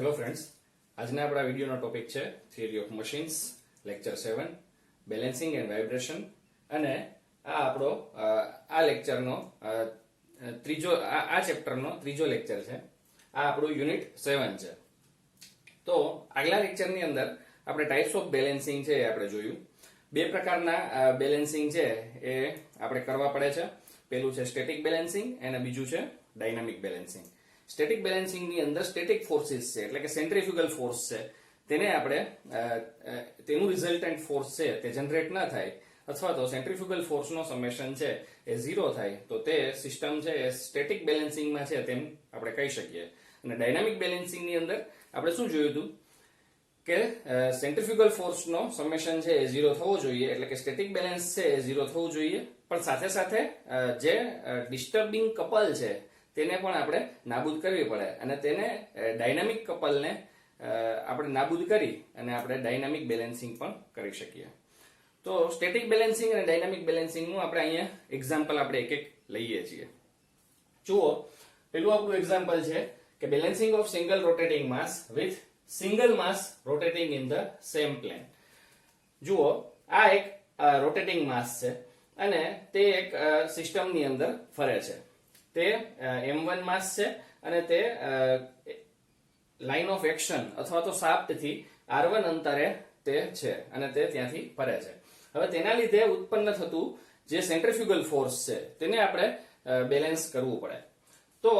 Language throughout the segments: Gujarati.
હેલો ફ્રેન્ડ્સ, આજના આપણા વિડીયોનો ટોપિક છે theory of machines, lecture 7 balancing and vibration. અને આ આપણો આ લેક્ચરનો ત્રીજો આ ચેપ્ટરનો ત્રીજો લેક્ચર છે. આ આપણું યુનિટ 7 છે. તો આગલા લેક્ચરની અંદર આપણે ટાઈપ્સ ઓફ બેલેન્સિંગ છે એ આપણે જોયું. બે પ્રકારના બેલેન્સિંગ છે એ આપણે કરવા પડે છે. પેલું છે સ્ટેટિક બેલેન્સિંગ અને બીજું છે ડાયનામિક બેલેન્સિંગ. સ્ટેટિક બેલેન્સિંગ ની અંદર સ્ટેટિક ફોર્સિસ છે એટલે કે સેન્ટ્રીફ્યુગલ ફોર્સ છે તેને આપણે તેનું રિઝલ્ટન્ટ ફોર્સ છે તે જનરેટ ના થાય અથવા તો સેન્ટ્રીફ્યુગલ ફોર્સનો સમેશન છે એ 0 થાય તો તે સિસ્ટમ છે એ સ્ટેટિક બેલેન્સિંગમાં છે તેમ આપણે કહી શકીએ. અને ડાયનામિક બેલેન્સિંગની અંદર આપણે શું જોયું હતું કે સેન્ટ્રીફ્યુગલ ફોર્સનો સમેશન છે એ 0 થવો જોઈએ એટલે કે સ્ટેટિક બેલેન્સ છે એ 0 થવું જોઈએ. પણ સાથે સાથે જે ડિસ્ટર્બિંગ કપલ છે તેને પણ આપણે નાબૂદ કરવી પડે અને તેને ડાયનામિક કપલને આપણે નાબૂદ કરી અને આપણે ડાયનામિક બેલેન્સિંગ પણ કરી શકીએ. તો સ્ટેટિક બેલેન્સિંગ અને ડાયનામિક બેલેન્સિંગનું આપણે અહીંયા એક્ઝામ્પલ આપણે એક એક લઈએ છીએ. જુઓ, પેલું આપણું એક્ઝામ્પલ છે કે balancing of single rotating mass with single mass rotating in the same plane. જુઓ, આ એક રોટેટિંગ માસ છે અને તે એક સિસ્ટમની અંદર ફરે છે. તે m1 માસ છે અને તે લાઇન ઓફ એક્શન અથવા તો શાફ્ટ થી r1 અંતરે તે છે અને તે ત્યાંથી ફરે છે. હવે તેના લીધે ઉત્પન્ન થતું જે સેન્ટ્રીફ્યુગલ ફોર્સ છે તેને આપણે બેલેન્સ કરવું પડે. તો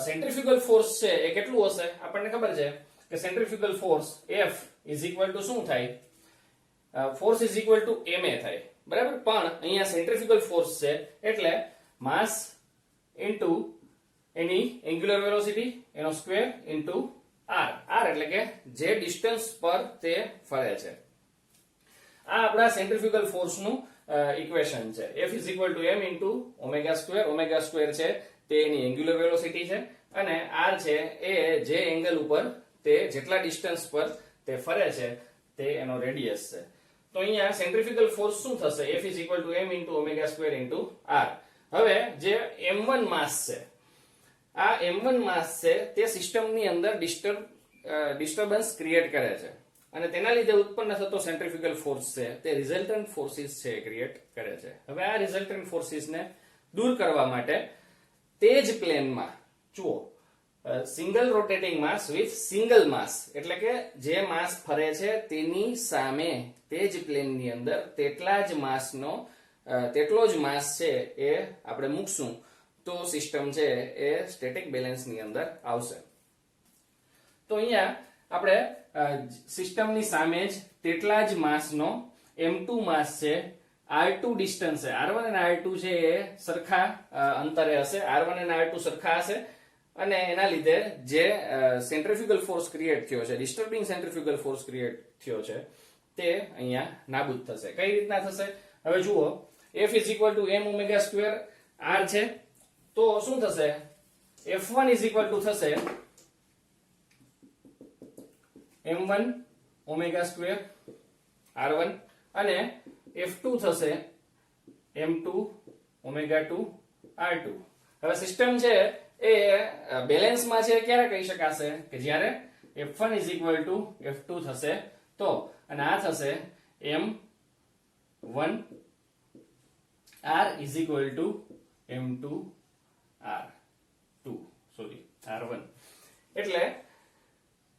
સેન્ટ્રીફ્યુગલ ફોર્સ છે એ કેટલું હશે? આપણને ખબર છે કે centrifugal force F is equal to શું થાય? Force is equal to ma થાય, બરાબર. પણ અહીંયા સેન્ટ્રીફ્યુગલ ફોર્સ છે એટલે માસ ઇન્ટુ એની એંગ્યુલર વેલોસિટી એનો સ્ક્વેર ઇન્ટુ r. r એટલે કે જે ડિસ્ટન્સ પર તે ફરે છે. આ આપણા સેન્ટ્રીફ્યુગલ ફોર્સનું ઇક્વેશન છે. F is equal to m into omega square. Omega square છે તે એની એંગ્યુલર વેલોસિટી છે અને r છે એ જે એંગલ ઉપર તે જેટલા ડિસ્ટન્સ પર તે ફરે છે તે એનો રેડિયસ છે. તો અહીંયા સેન્ટ્રીફ્યુગલ ફોર્સ શું થશે? F is equal to m into omega square into r. હવે જે m1 માસ છે, આ m1 માસ છે તે સિસ્ટમની અંદર ડિસ્ટર્બન્સ ક્રિએટ કરે છે અને તેના લીધે ઉત્પન્ન થતો સેન્ટ્રીફ્યુગલ ફોર્સ છે તે રિઝલ્ટન્ટ ફોર્સિસ છે ક્રિએટ કરે છે. હવે આ રિઝલ્ટન્ટ ફોર્સિસને દૂર કરવા માટે તે જ પ્લેનમાં જુઓ, single rotating mass with single mass એટલે કે જે માસ ફરે છે તેની સામે તે જ પ્લેનની અંદર તેટલો જ માસ છે એ આપણે મૂકશું તો સિસ્ટમ છે એ સ્ટેટિક બેલેન્સની અંદર આવશે. તો અહીંયા આપણે સિસ્ટમની સામે જ તેટલા જ માસનો m2 માસ છે, r2 ડિસ્ટન્સ છે, r1 અને r2 છે એ સરખા અંતરે હશે. r1 અને r2 સરખા હશે અને એના લીધે જે સેન્ટ્રીફ્યુગલ ફોર્સ ક્રિએટ થયો છે, ડિસ્ટર્બિંગ સેન્ટ્રીફ્યુગલ ફોર્સ ક્રિએટ થયો છે તે અહીંયા નાબૂદ થશે. કઈ રીતના થશે? હવે જુઓ, F is equal to m omega square r છે તો શું થશે? F1 is equal to થશે m1 omega square r1 અને F2 થશે m2 omega 2 r2. હવે સિસ્ટમ છે એ બેલેન્સમાં છે ક્યારે કહી શકાશે? કે જ્યારે F1 is equal to F2 થશે તો. અને આ થશે m1 r is equal to m2 r1. એટલે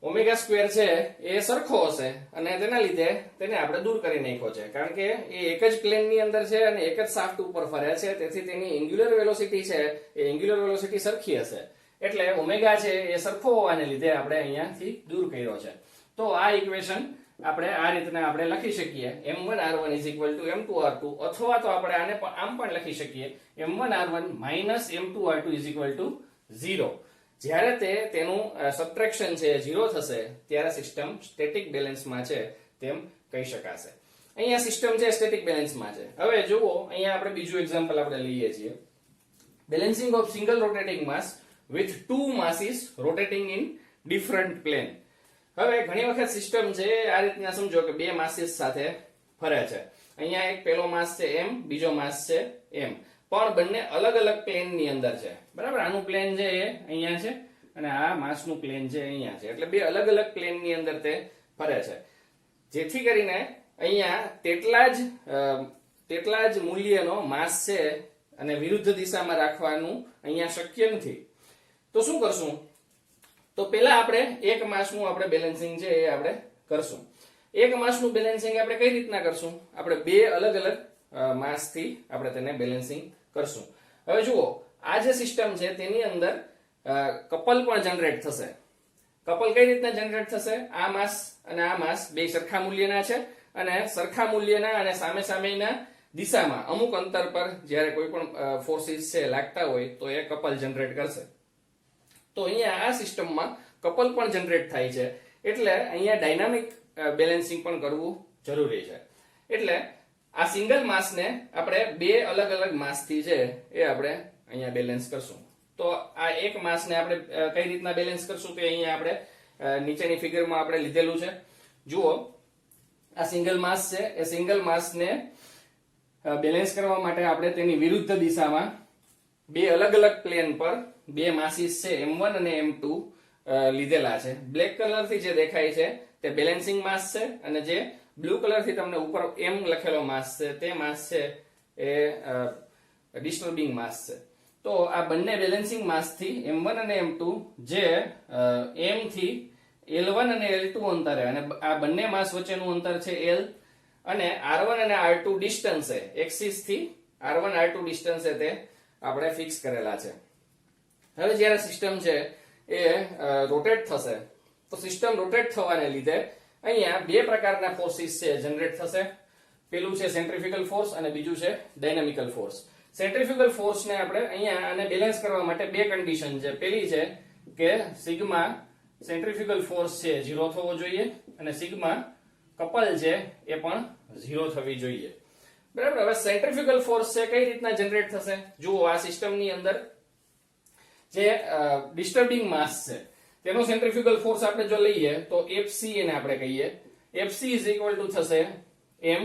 ઓમેગા સ્ક્વેર છે એ સરખો હશે અને તેના લીધે તેને આપણે દૂર કરી નાખ્યો છે કારણ કે એ એક જ પ્લેનની અંદર છે અને એક જ શાફ્ટ ઉપર ફરે છે. તેથી તેની એંગ્યુલર વેલોસિટી છે એ એંગ્યુલર વેલોસિટી સરખી હશે એટલે ઓમેગા છે એ સરખો હોવાને લીધે આપણે અહીંયાથી દૂર કર્યો છે. તો આ ઇક્વેશન આપણે આ રીતના આપણે લખી શકીએ m1 r1 is equal to m2 r2 અથવા તો આપણે આને આમ પણ લખી શકીએ m1 r1 minus m2 r2 is equal to 0. જ્યારે તેનું સબટ્રેક્શન છે 0 થશે ત્યારે સિસ્ટમ સ્ટેટિક બેલેન્સમાં છે તેમ કહી શકાશે. અહીંયા સિસ્ટમ છે સ્ટેટિક બેલેન્સમાં છે. હવે જુઓ, અહીંયા આપણે બીજું એક્ઝામ્પલ આપણે લઈએ છીએ. Balancing of single rotating mass with two masses rotating in different plane. હવે ઘણી વખત સિસ્ટમ છે આ રીતના સમજો કે બે માસીસ સાથે ફરે છે. અહીંયા એક પેલો માસ છે m, બીજો માસ છે m, પણ બંને અલગ અલગ પ્લેનની અંદર છે, બરાબર. આનું પ્લેન છે એ અહીંયા છે અને આ માસનું પ્લેન છે અહીંયા છે, એટલે બે અલગ અલગ પ્લેનની અંદર તે ફરે છે, જેથી કરીને અહીંયા તેટલા જ મૂલ્યનો માસ છે અને વિરુદ્ધ દિશામાં રાખવાનું અહીંયા શક્ય નથી. તો શું કરશું? તો પહેલા આપણે એક માસનું આપણે બેલેન્સિંગ છે એ આપણે કરશું. એક માસનું બેલેન્સિંગ આપણે કઈ રીતના કરશું? આપણે બે અલગ અલગ માસથી આપણે તેને બેલેન્સિંગ કરશું. હવે જુઓ, આ જે સિસ્ટમ છે તેની અંદર કપલ પણ જનરેટ થશે. કપલ કઈ રીતના જનરેટ થશે? આ માસ અને આ માસ બે સરખા મૂલ્યના છે અને સરખા મૂલ્યના અને સામે સામેના દિશામાં અમુક અંતર પર જ્યારે કોઈ પણ ફોર્સિસ છે લાગતા હોય તો એ કપલ જનરેટ કરશે. તો અહીંયા આ સિસ્ટમમાં કપલ પણ જનરેટ થાય છે, એટલે અહીંયા ડાયનામિક બેલેન્સિંગ પણ કરવું જરૂરી છે. એટલે આ સિંગલ માસને આપણે બે અલગ અલગ માસથી છે એ આપણે અહીંયા બેલેન્સ કરશું. તો આ એક માસને આપણે કઈ રીતના બેલેન્સ કરશું તે અહીંયા આપણે નીચેની ફિગરમાં આપણે લીધેલું છે. જુઓ, આ સિંગલ માસ છે, એ સિંગલ માસને બેલેન્સ કરવા માટે આપણે તેની વિરુદ્ધ દિશામાં બે અલગ અલગ પ્લેન પર બે માસીસ છે M1 અને M2 લીધેલા છે. બ્લેક કલરથી જે દેખાય છે તે બેલેન્સિંગ માસ છે અને જે બ્લુ કલરથી તમને ઉપર M લખેલો માસ છે તે માસ છે એ ડિસ્ટર્બિંગ માસ છે. તો આ બંને બેલેન્સિંગ માસથી M1 અને M2 જે M થી L1 અને L2 અંતરે, અને આ બંને માસ વચ્ચેનું અંતર છે L, અને R1 અને R2 ડિસ્ટન્સ છે એક્સિસ થી R1 R2 ડિસ્ટન્સ છે તે આપણે ફિક્સ કરેલા છે. હવે જ્યારે સિસ્ટમ છે એ રોટેટ થશે તો સિસ્ટમ રોટેટ થવાને લીધે અહીંયા બે પ્રકારના ફોર્સિસ છે જનરેટ થશે. પેલું છે સેન્ટ્રીફ્યુગલ ફોર્સ અને બીજું છે ડાયનામિકલ ફોર્સ. સેન્ટ્રીફ્યુગલ ફોર્સને આપણે અહીંયા આને બેલેન્સ કરવા માટે બે કન્ડિશન છે. પેલી છે કે સિગ્મા સેન્ટ્રીફ્યુગલ ફોર્સ છે 0 થવો જોઈએ અને સિગ્મા કપલ છે એ પણ 0 થવી જોઈએ. બરાબર. હવે સેન્ટ્રીફ્યુગલ ફોર્સ છે કઈ રીતના જનરેટ થશે? જુઓ, આ સિસ્ટમની અંદર જે ડિસ્ટર્બિંગ માસ છે તેનો સેન્ટ્રીફ્યુગલ ફોર્સ આપણે જો લઈએ તો Fc એને આપણે કહીએ. Fc થશે m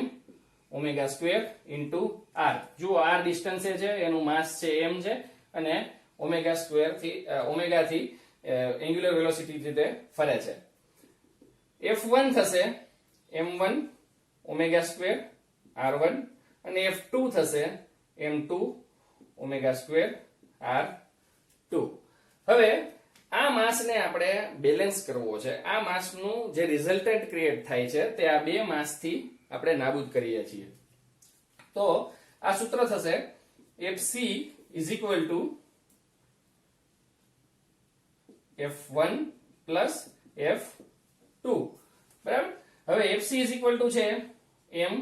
omega square into r. જુઓ, r ડિસ્ટન્સ છે, એનું માસ છે m છે અને ઓમેગા સ્ક્વેર થી ઓમેગા થી એન્ગ્યુલર વેલોસિટી થી તે ફરે છે. F1 થશે m1 ઓમેગા સ્ક્વેર r1 અને F2 થશે m2 ઓમેગા સ્ક્વેર r2. હવે આ માસને આપણે બેલેન્સ કરવો છે. આ માસનું જે રિઝલ્ટન્ટ ક્રિએટ થાય છે તે આ બે માસથી આપણે નાબૂદ કરીએ છીએ. તો આ સૂત્ર થશે Fc is equal to F1 plus F2. બરાબર. હવે Fc is equal to છે m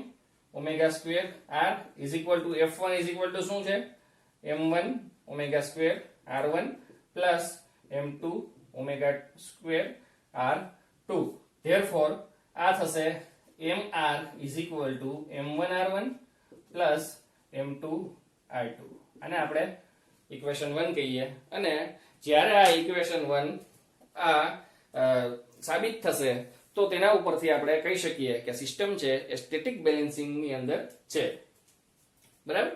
omega square r is equal to F1 is equal to શું છે? m1 omega square r1 plus m2 omega square r2. therefore આ થશે mr is equal to m1 r1 plus m2 r2. આને આપણે ઇક્વેશન 1 કહીએ. અને જ્યારે આ ઇક્વેશન 1 આ સાબિત થશે તો તેના ઉપરથી આપણે કહી શકીએ કે સિસ્ટમ છે એ સ્ટેટિક બેલેન્સિંગ ની અંદર છે. બરાબર.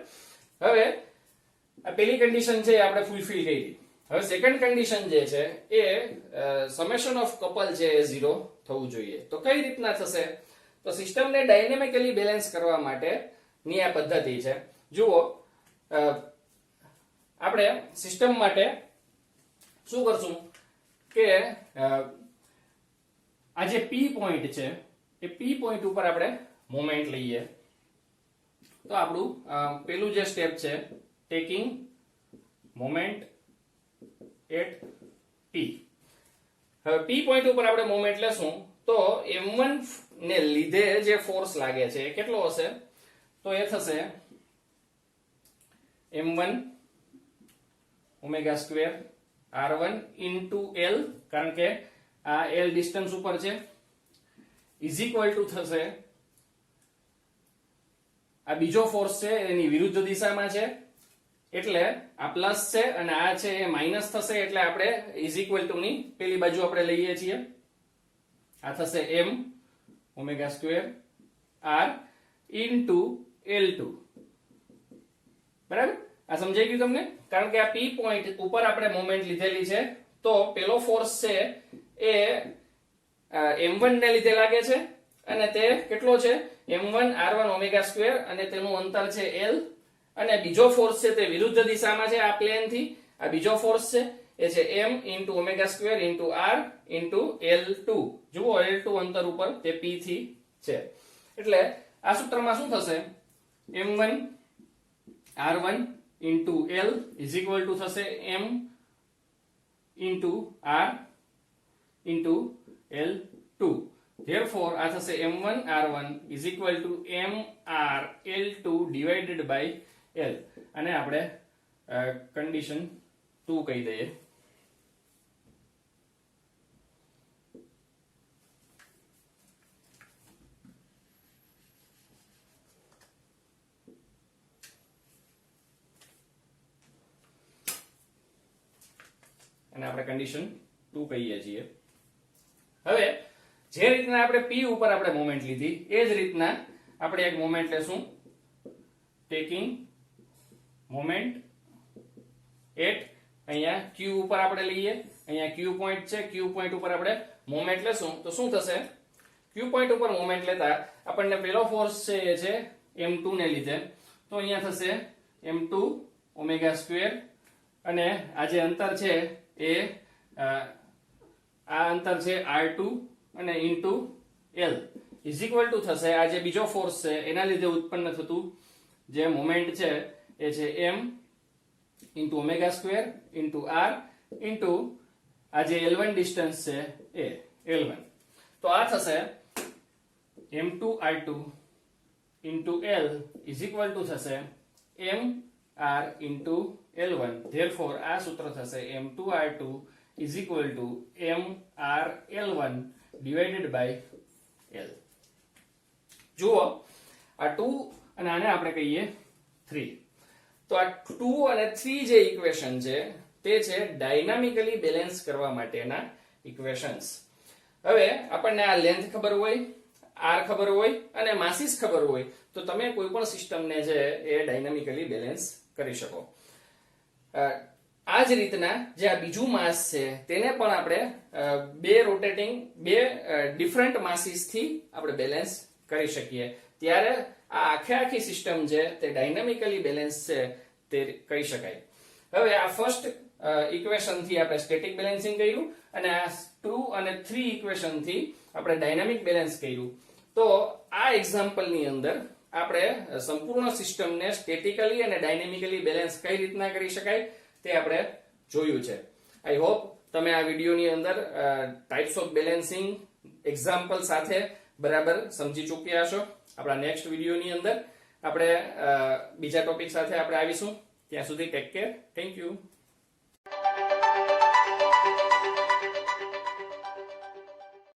હવે આ પહેલી કન્ડિશન છે આપણે ફૂલફિલ કરી. હવે સેકન્ડ કન્ડિશન જે છે એ સમેશન ઓફ કપલ છે એ 0 થવું જોઈએ. તો કઈ રીતના થશે? તો સિસ્ટમને ડાયનેમિકલી બેલેન્સ કરવા માટે ની આ પદ્ધતિ છે. જુઓ, આપણે સિસ્ટમ માટે શું કરશું કે આ જે P પોઈન્ટ છે એ P પોઈન્ટ ઉપર આપણે મોમેન્ટ લઈએ. તો આપણું પેલું જે સ્ટેપ છે ટેકિંગ મોમેન્ટ એટ P. હવે P પોઈન્ટ ઉપર આપણે મોમેન્ટ લેશું તો M1 ને લીધે જે ફોર્સ લાગે છે એ કેટલો હશે? તો એ થશે m1 omega square r1 into l, કારણ કે આ l ડિસ્ટન્સ ઉપર છે, ઇઝ ઇક્વલ ટુ થશે આ બીજો ફોર્સ છે એની વિરુદ્ધ દિશામાં છે એટલે આ પ્લસ છે અને આ છે એ માઇનસ થશે એટલે આપણે ઇઝ ઇક્વલ ટુ ની પેલી બાજુ આપણે લઈએ છીએ. આ થશે m omega square r into l2. બરાબર. આ સમજાઈ ગયું તમને? કારણ કે આ P પોઈન્ટ ઉપર આપણે મોમેન્ટ લીધેલી છે તો પેલો ફોર્સ છે એ m1 ને લીધે લાગે છે અને તે કેટલો છે m1 r1 ઓમેગા સ્ક્વેર અને તેનું અંતર છે l અને બીજો ફોર્સ છે તે વિરુદ્ધ દિશામાં છે આ પ્લેન થી આ બીજો ફોર્સ છે એ છે m into omega square into r into l2 જુઓ l2 અંતર ઉપર તે p થી છે એટલે આ સૂત્રમાં શું થશે m1 r1 into l is equal to થશે m into r into l2 therefore આ થશે m1 r1 is equal to m r l2 divided by l અને આપણે કન્ડિશન 2 કહી દઈએ અને આપણે કન્ડિશન 2 કહીએ છીએ હવે જે રીતના આપણે p ઉપર આપણે મોમેન્ટ લીધી એ જ રીતના આપણે એક મોમેન્ટ લેશું ટેકિંગ મોમેન્ટ એટ અહીંયા q ઉપર આપણે લઈએ અહીંયા q પોઈન્ટ છે q પોઈન્ટ ઉપર આપણે મોમેન્ટ લેશું તો શું થશે q પોઈન્ટ ઉપર મોમેન્ટ લેતા આપણને પહેલો ફોર્સ છે એ છે m2 ને લીધે તો અહીંયા થશે m2 ઓમેગા સ્ક્વેર અને આ જે અંતર છે એ આ અંતર છે r2 અને into l is equal to થશે આ જે બીજો ફોર્સ છે એના લીધે ઉત્પન્ન થતું જે મોમેન્ટ છે એ છે m into omega square into r into આ જે l1 ડિસ્ટન્સ છે એ l1 તો આ થશે m2 r2 into l is equal to થશે m r into l1 therefore આ સૂત્ર થશે m2 r2 is equal to m r l1 divided by l જુઓ આ 2 અને આને આપણે કહીએ 3 તો આ 2 અને 3 જે ઇક્વેશન છે તે છે ડાયનામિકલી બેલેન્સ કરવા માટેના ઇક્વેશન્સ હવે આપણને આ લેન્થ ખબર હોય r ખબર હોય અને માસીસ ખબર હોય તો તમે કોઈ પણ સિસ્ટમને છે એ ડાયનામિકલી બેલેન્સ કરી શકો આ જ રીતના જે આ બીજું માસ છે તેને પણ આપણે બે રોટેટિંગ બે ડિફરન્ટ માસીસ થી આપણે બેલેન્સ કરી શકીએ ત્યારે આ આખી સિસ્ટમ છે તે ડાયનામિકલી બેલેન્સ છે તે કહી શકાય હવે આ ફર્સ્ટ ઇક્વેશન થી આપણે સ્ટેટિક બેલેન્સિંગ કર્યું અને આ 2 અને 3 ઇક્વેશન થી આપણે ડાયનામિક બેલેન્સ કર્યું તો આ એક્ઝામ્પલ ની અંદર આપણે સંપૂર્ણ સિસ્ટમને સ્ટેટિકલી અને ડાયનામિકલી બેલેન્સ કઈ રીતના કરી શકાય તે આપણે જોયું છે આઈ હોપ તમે આ વિડિયોની અંદર ટાઇપ્સ ઓફ બેલેન્સિંગ એક્ઝામ્પલ સાથે બરાબર સમજી ચૂક્યા હશો આપણા નેક્સ્ટ વિડિયોની અંદર આપણે બીજા ટોપિક સાથે આપણે આવીશું ત્યાં સુધી ટેક કેર થેન્ક યુ